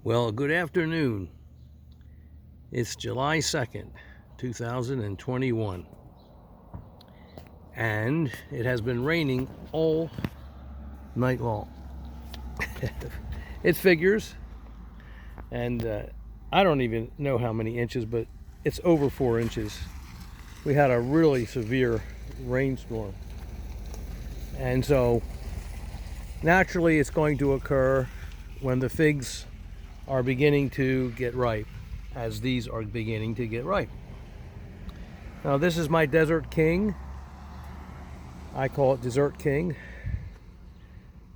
Well, good afternoon. It's July 2nd, 2021. And it has been raining all night long. It figures. And I don't even know how many inches, but it's over 4 inches. We had a really severe rainstorm. And so naturally it's going to occur when the figs are beginning to get ripe, as these are beginning to get ripe. Now this is my Desert King. I call it Dessert King,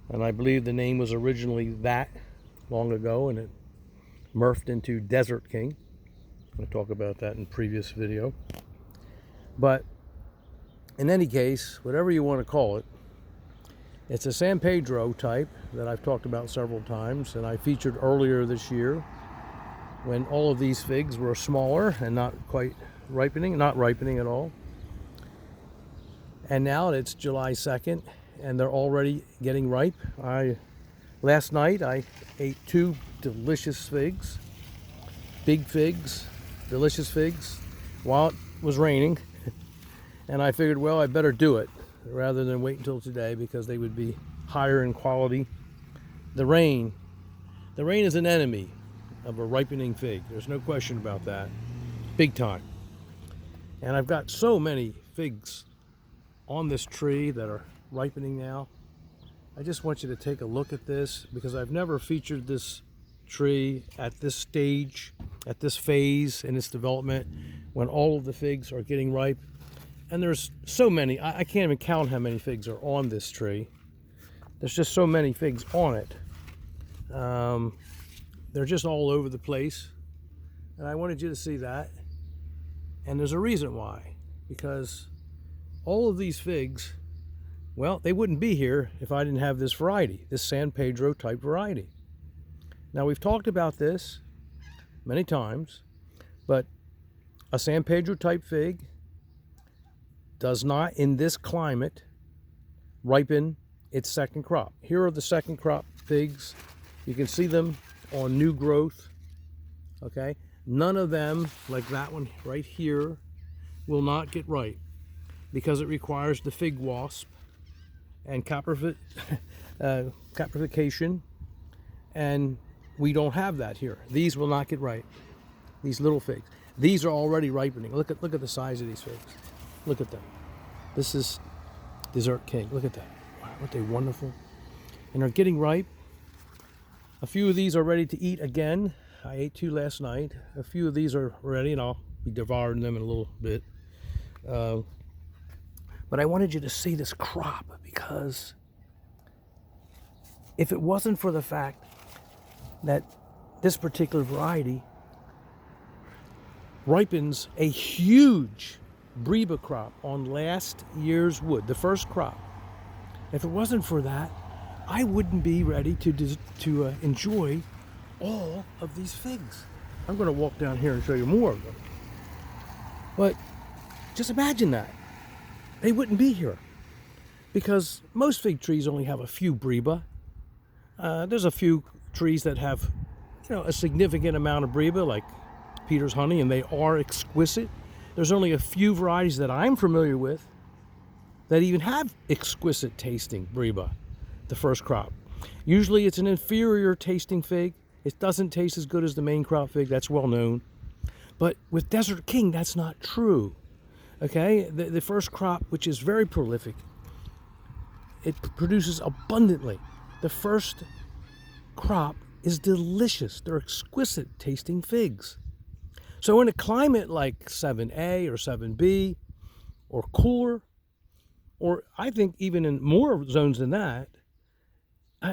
and I believe the name was originally that long ago, and it morphed into Desert King. I'll talk about that in previous video. But in any case, whatever you want to call it, it's a San Pedro type that I've talked about several times, and I featured earlier this year when all of these figs were smaller and not quite ripening, not ripening at all. And now it's July 2nd and they're already getting ripe. Last night I ate 2 delicious figs, big figs, delicious figs, while it was raining. And I figured, well, I better do it rather than wait until today, because they would be higher in quality. The rain is an enemy of a ripening fig. There's no question about that. Big time. And I've got so many figs on this tree that are ripening now. I just want you to take a look at this, because I've never featured this tree at this stage, at this phase in its development, when all of the figs are getting ripe. And there's so many, I can't even count how many figs are on this tree. There's just so many figs on it. They're just all over the place. And I wanted you to see that. And there's a reason why. Because all of these figs, well, they wouldn't be here if I didn't have this variety, this San Pedro type variety. Now, we've talked about this many times, but a San Pedro type fig does not, in this climate, ripen its second crop. Here are the second crop figs. You can see them on new growth, okay? None of them, like that one right here, will not get ripe, because it requires the fig wasp and caprification, and we don't have that here. These will not get ripe, these little figs. These are already ripening. Look at the size of these figs. Look at them. This is Dessert King. Look at that. Wow, aren't they wonderful? And they're getting ripe. A few of these are ready to eat again. I ate 2 last night. A few of these are ready, and I'll be devouring them in a little bit. But I wanted you to see this crop, because if it wasn't for the fact that this particular variety ripens a huge Breba crop on last year's wood, the first crop. If it wasn't for that, I wouldn't be ready to enjoy all of these figs. I'm going to walk down here and show you more of them. But just imagine that. They wouldn't be here, because most fig trees only have a few Breba. There's a few trees that have, a significant amount of Breba, like Peter's honey, and they are exquisite. There's only a few varieties that I'm familiar with that even have exquisite tasting Breba, the first crop. Usually it's an inferior tasting fig. It doesn't taste as good as the main crop fig, that's well known. But with Desert King, that's not true. Okay, the first crop, which is very prolific, it produces abundantly. The first crop is delicious. They're exquisite tasting figs. So in a climate like 7A or 7B, or cooler, or I think even in more zones than that,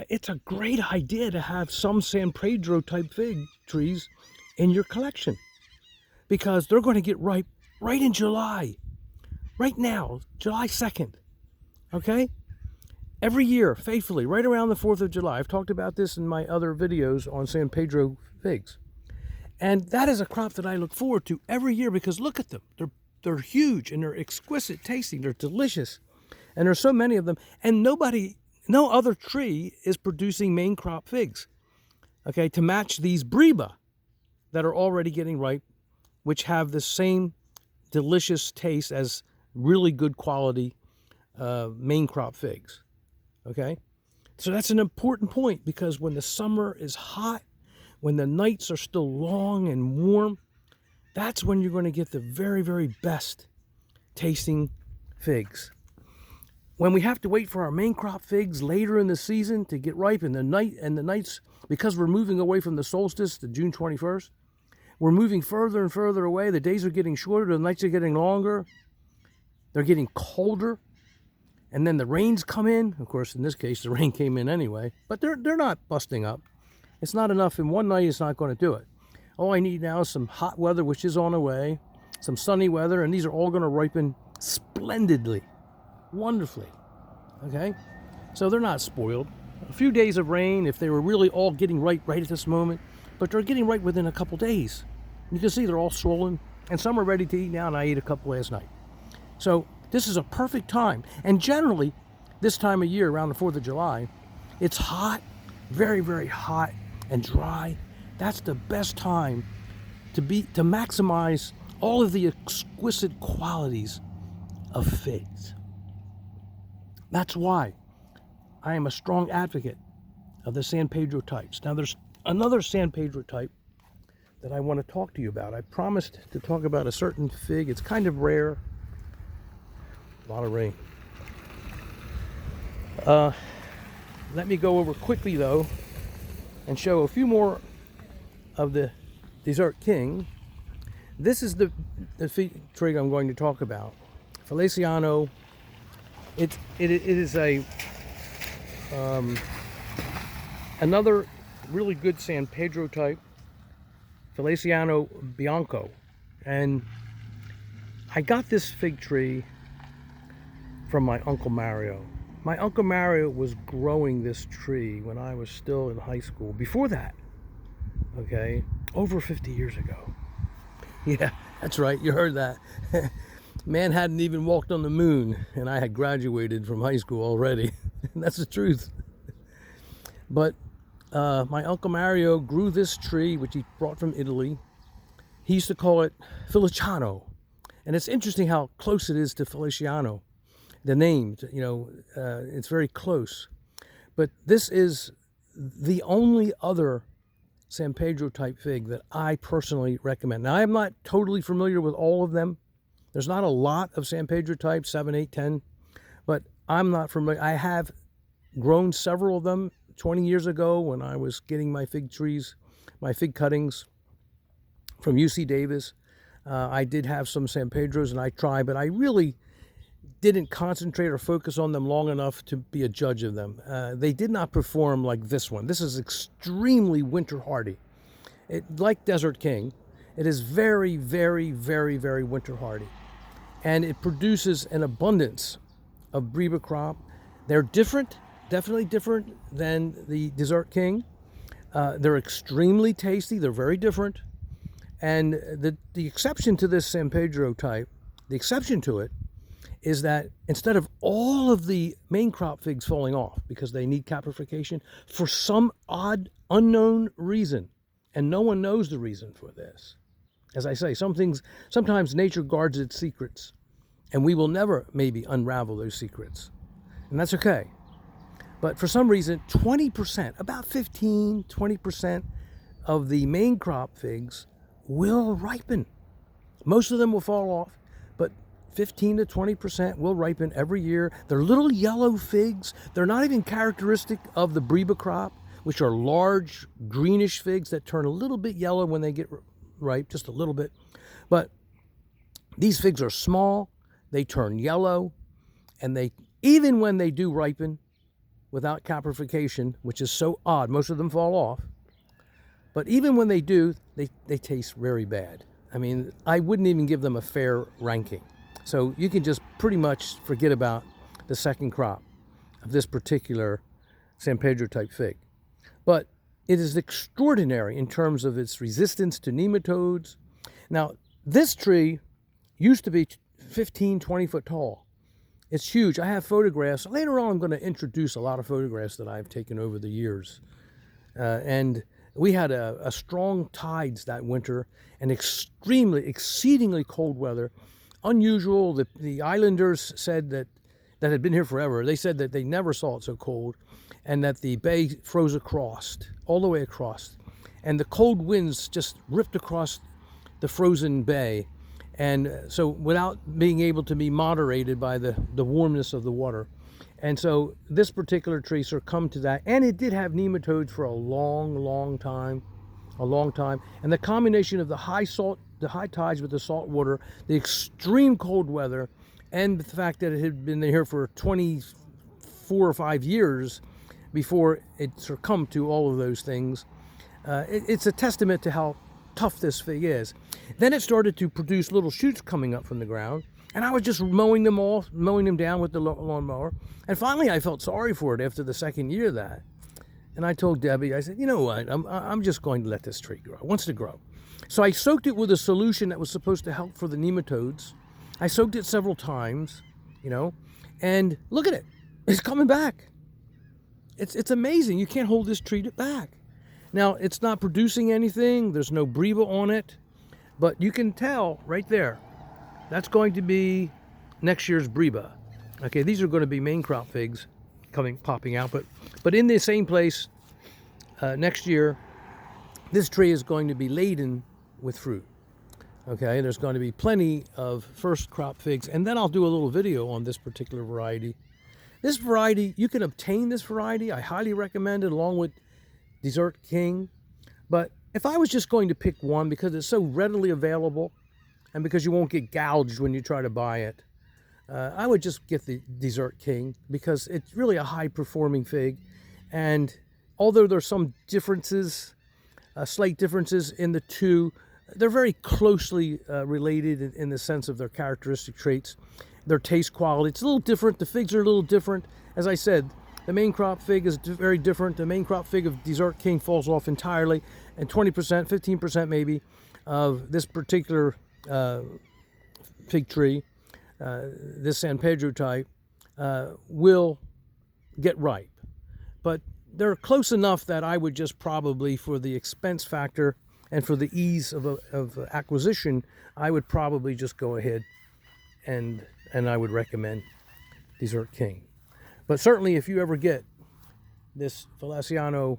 it's a great idea to have some San Pedro type fig trees in your collection, because they're going to get ripe right in July, right now, July 2nd, okay? Every year, faithfully, right around the 4th of July. I've talked about this in my other videos on San Pedro figs. And that is a crop that I look forward to every year, because look at them. They're huge, and they're exquisite tasting. They're delicious. And there's so many of them. And no other tree is producing main crop figs. okay, to match these Breba that are already getting ripe, which have the same delicious taste as really good quality main crop figs, okay? So that's an important point, because when the summer is hot, when the nights are still long and warm, that's when you're going to get the very, very best tasting figs. When we have to wait for our main crop figs later in the season to get ripe, in the nights, because we're moving away from the solstice to June 21st, we're moving further and further away. The days are getting shorter, the nights are getting longer, they're getting colder, and then the rains come in. Of course, in this case, the rain came in anyway, but they're not busting up. It's not enough in one night. It's not going to do it. All I need now is some hot weather, which is on the way, some sunny weather, and these are all going to ripen splendidly, wonderfully, okay? So they're not spoiled. A few days of rain, if they were really all getting ripe right at this moment, but they're getting ripe within a couple days. You can see they're all swollen, and some are ready to eat now, and I ate a couple last night. So this is a perfect time. And generally, this time of year, around the 4th of July, it's hot, very, very hot and dry. That's the best time to maximize all of the exquisite qualities of figs. That's why I am a strong advocate of the San Pedro types. Now, there's another San Pedro type that I want to talk to you about. I promised to talk about a certain fig. It's kind of rare. A lot of rain. Let me go over quickly, though, and show a few more of the Desert King. This is the fig tree I'm going to talk about. Feliciano. It is a another really good San Pedro type, Feliciano Bianco. And I got this fig tree from my Uncle Mario. My Uncle Mario was growing this tree when I was still in high school. Before that, okay, over 50 years ago. Yeah, that's right, you heard that. Man hadn't even walked on the moon, and I had graduated from high school already. That's the truth. But my Uncle Mario grew this tree, which he brought from Italy. He used to call it Feliciano. And it's interesting how close it is to Feliciano. The name, you know, it's very close. But this is the only other San Pedro type fig that I personally recommend. Now, I am not totally familiar with all of them. There's not a lot of San Pedro types, 7, 8, 10, but I'm not familiar. I have grown several of them 20 years ago when I was getting my fig trees, my fig cuttings from UC Davis. I did have some San Pedros and I tried, but I really didn't concentrate or focus on them long enough to be a judge of them. They did not perform like this one. This is extremely winter hardy. Like Desert King, it is very, very, very, very winter hardy. And it produces an abundance of Breba crop. They're different, definitely different than the Desert King. They're extremely tasty. They're very different. And the exception to this San Pedro type, the exception to it, is that instead of all of the main crop figs falling off because they need caprification, for some odd, unknown reason, and no one knows the reason for this. As I say, sometimes nature guards its secrets, and we will never maybe unravel those secrets. And that's okay. But for some reason, 20%, about 15, 20% of the main crop figs will ripen. Most of them will fall off, but 15 to 20% will ripen every year. They're little yellow figs. They're not even characteristic of the Breba crop, which are large greenish figs that turn a little bit yellow when they get ripe, just a little bit. But these figs are small, they turn yellow, and they, even when they do ripen without caprification, which is so odd, most of them fall off, but even when they do, they taste very bad. I mean, I wouldn't even give them a fair ranking. So you can just pretty much forget about the second crop of this particular San Pedro type fig. But it is extraordinary in terms of its resistance to nematodes. Now, this tree used to be 15, 20 foot tall. It's huge. I have photographs. Later on, I'm going to introduce a lot of photographs that I've taken over the years. And We had a strong tides that winter and exceedingly cold weather. Unusual. The islanders said that had been here forever. They said that they never saw it so cold, and that the bay froze across, all the way across. And the cold winds just ripped across the frozen bay. And so without being able to be moderated by the warmness of the water. And so this particular tree succumbed to that. And it did have nematodes for a long time. And the combination of the high tides with the salt water, the extreme cold weather, and the fact that it had been here for 24 or 5 years before it succumbed to all of those things, it's a testament to how tough this fig is. Then it started to produce little shoots coming up from the ground, and I was just mowing them down with the lawnmower. And finally, I felt sorry for it after the second year of that. And I told Debbie, I said, you know what, I'm just going to let this tree grow. It wants to grow. So I soaked it with a solution that was supposed to help for the nematodes. I soaked it several times, and look at it. It's coming back. It's amazing. You can't hold this tree back. Now, it's not producing anything. There's no breva on it. But you can tell right there, that's going to be next year's breva. Okay, these are going to be main crop figs popping out. But in the same place next year, this tree is going to be laden with fruit. Okay, there's going to be plenty of first crop figs. And then I'll do a little video on this particular variety. This variety, you can obtain this variety. I highly recommend it along with Dessert King. But if I was just going to pick one, because it's so readily available and because you won't get gouged when you try to buy it, I would just get the Dessert King, because it's really a high performing fig. And although there's some differences, slight differences in the two, they're very closely related in the sense of their characteristic traits, their taste quality. It's a little different. The figs are a little different. As I said, the main crop fig is very different. The main crop fig of Dessert King falls off entirely, and 20%, 15% maybe, of this particular fig tree, this San Pedro type, will get ripe. But they're close enough that I would just probably, for the expense factor and for the ease of acquisition, I would probably just go ahead and I would recommend Dessert King. But certainly if you ever get this Feliciano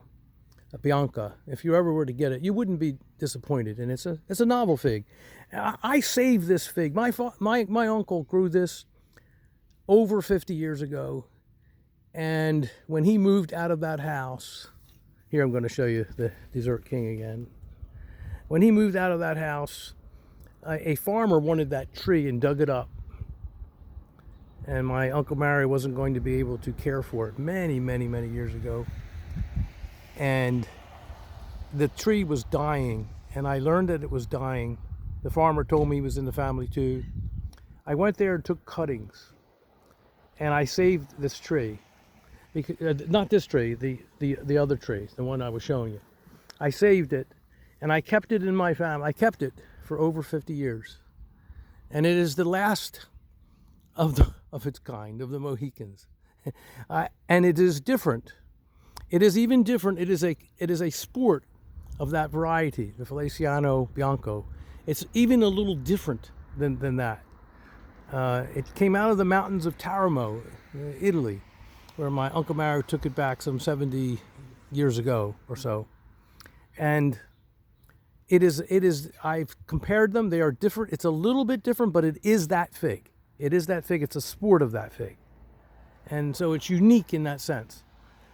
Bianco, if you ever were to get it, you wouldn't be disappointed. And it's a novel fig. I saved this fig. My uncle grew this over 50 years ago. And when he moved out of that house, here I'm going to show you the Dessert King again. When he moved out of that house, a farmer wanted that tree and dug it up. And my Uncle Mario wasn't going to be able to care for it many years ago. And the tree was dying, and I learned that it was dying. The farmer told me he was in the family too. I went there and took cuttings, and I saved this tree. Because, not this tree, the other tree, the one I was showing you. I saved it, and I kept it in my family. I kept it for over 50 years. And it is the last of its kind, of the Mohicans. And it is different. It is even different. It is a sport of that variety, the Feliciano Bianco. It's even a little different than that. It came out of the mountains of Taranto, Italy, where my Uncle Mario took it back some 70 years ago or so. And it is, I've compared them. They are different. It's a little bit different, but it is that fig. It is that fig. It's a sport of that fig. And so it's unique in that sense.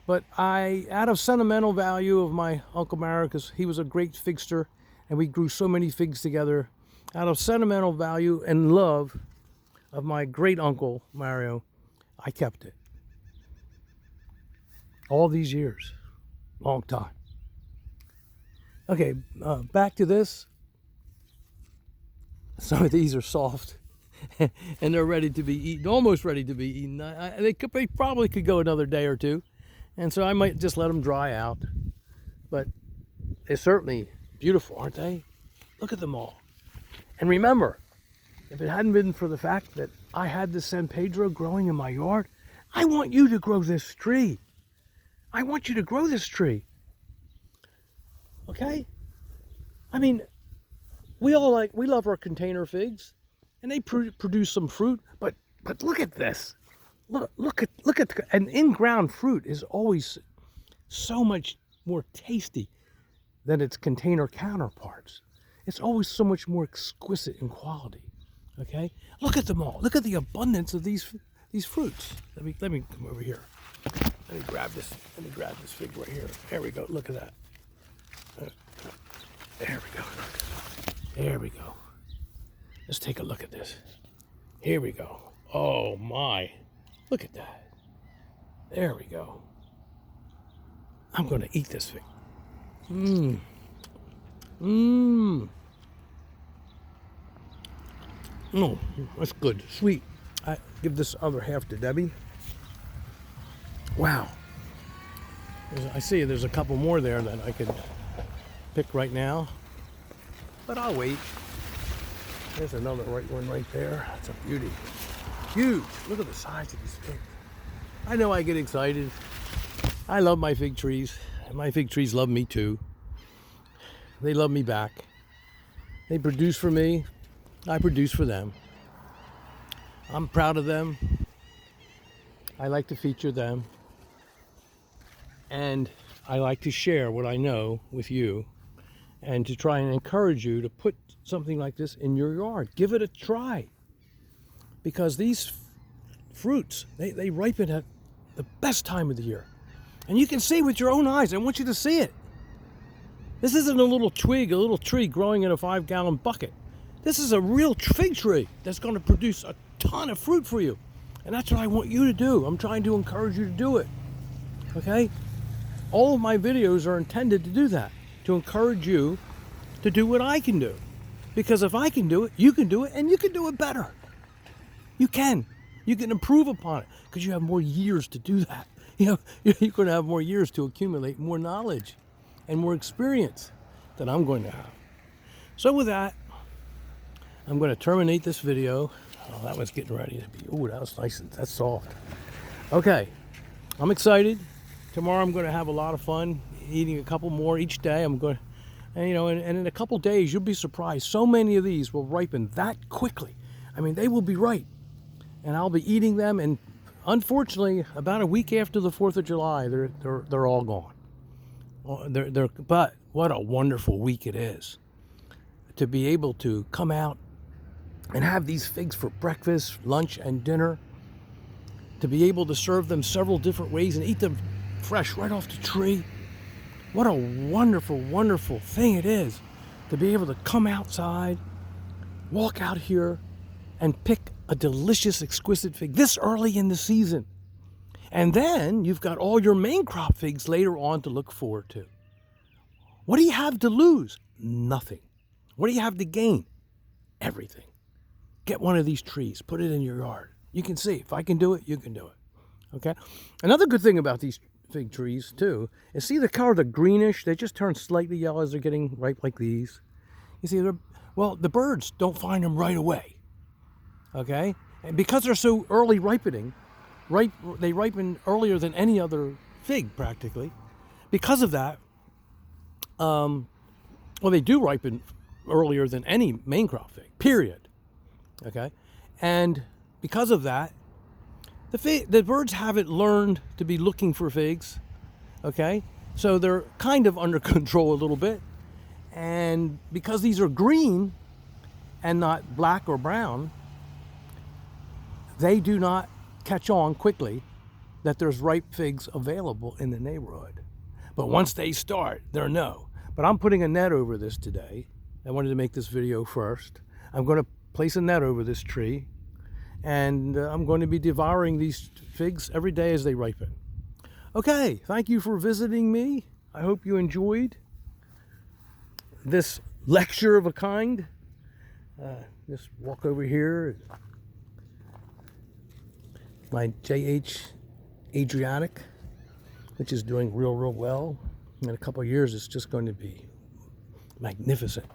But out of sentimental value of my Uncle Mario, because he was a great figster, and we grew so many figs together, out of sentimental value and love of my great Uncle Mario, I kept it. All these years. Long time. Okay, back to this. Some of these are soft, and they're ready to be eaten, almost ready to be eaten. They probably could go another day or two, and so I might just let them dry out. But they're certainly beautiful, aren't they? Look at them all. And remember, if it hadn't been for the fact that I had this San Pedro growing in my yard, I want you to grow this tree. I want you to grow this tree. Okay? I mean, we love our container figs, and they produce some fruit, but look at this. Look at an in-ground fruit is always so much more tasty than its container counterparts. It's always so much more exquisite in quality. Okay? Look at them all. Look at the abundance of these fruits. Let me come over here. Let me grab this fig right here. There we go. Look at that. There we go. There we go. Let's take a look at this. Here we go. Oh my. Look at that. There we go. I'm going to eat this fig. Mmm. Mmm. Oh, that's good. Sweet. I give this other half to Debbie. Wow. I see there's a couple more there that I could pick right now, but I'll wait. There's another right one right there. That's a beauty. Huge. Look at the size of these figs. I know I get excited. I love my fig trees. My fig trees love me too. They love me back. They produce for me. I produce for them. I'm proud of them. I like to feature them. And I like to share what I know with you and to try and encourage you to put something like this in your yard. Give it a try. Because these fruits, they ripen at the best time of the year. And you can see with your own eyes. I want you to see it. This isn't a little twig, a little tree growing in a 5-gallon bucket. This is a real fig tree that's going to produce a ton of fruit for you. And that's what I want you to do. I'm trying to encourage you to do it. Okay? All of my videos are intended to do that, to encourage you to do what I can do. Because if I can do it, you can do it, and you can do it better. You can. You can improve upon it because you have more years to do that. You know, you're going to have more years to accumulate more knowledge and more experience than I'm going to have. So with that, I'm going to terminate this video. Oh, that was getting ready to be. Oh, that was nice. That's soft. Okay, I'm excited. Tomorrow I'm going to have a lot of fun eating a couple more each day. I'm going, and in a couple days you'll be surprised. So many of these will ripen that quickly. I mean, they will be ripe, and I'll be eating them. And unfortunately, about a week after the 4th of July, they're all gone. But what a wonderful week it is to be able to come out and have these figs for breakfast, lunch, and dinner. To be able to serve them several different ways and eat them fresh right off the tree. What a wonderful, wonderful thing it is to be able to come outside, walk out here, and pick a delicious, exquisite fig this early in the season. And then you've got all your main crop figs later on to look forward to. What do you have to lose? Nothing. What do you have to gain? Everything. Get one of these trees, put it in your yard. You can see, if I can do it, you can do it. Okay? Another good thing about these fig trees, too, is see the color, the greenish? They just turn slightly yellow as they're getting ripe like these. You see, the birds don't find them right away. Okay? And because they're so early ripening, they ripen earlier than any other fig, practically. Because of that, they do ripen earlier than any main crop fig, period. Okay? And because of that, the birds haven't learned to be looking for figs. Okay? So they're kind of under control a little bit. And because these are green and not black or brown, they do not catch on quickly that there's ripe figs available in the neighborhood. But once they start, they're no. But I'm putting a net over this today. I wanted to make this video first. I'm going to place a net over this tree, and I'm going to be devouring these figs every day as they ripen. Okay, thank you for visiting me. I hope you enjoyed this lecture of a kind. Just walk over here. My JH Adriatic, which is doing real well. In a couple of years, it's just going to be magnificent.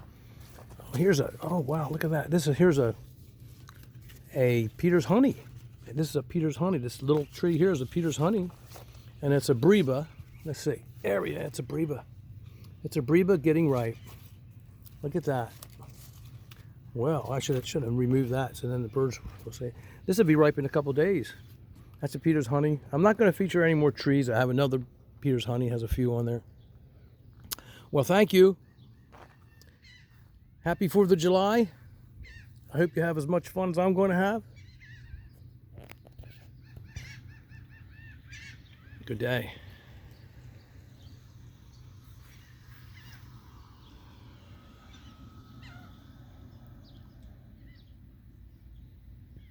Oh wow, look at that. Here's a Peter's honey. This is a Peter's honey. This little tree here is a Peter's honey, and it's a breba. Let's see. Area, it's a breba. It's a Breba getting ripe. Look at that. Well, I should have removed that so then the birds will say. This will be ripe in a couple days. That's a Peter's honey. I'm not going to feature any more trees. I have another Peter's honey, has a few on there. Well, thank you. Happy 4th of July. I hope you have as much fun as I'm going to have. Good day.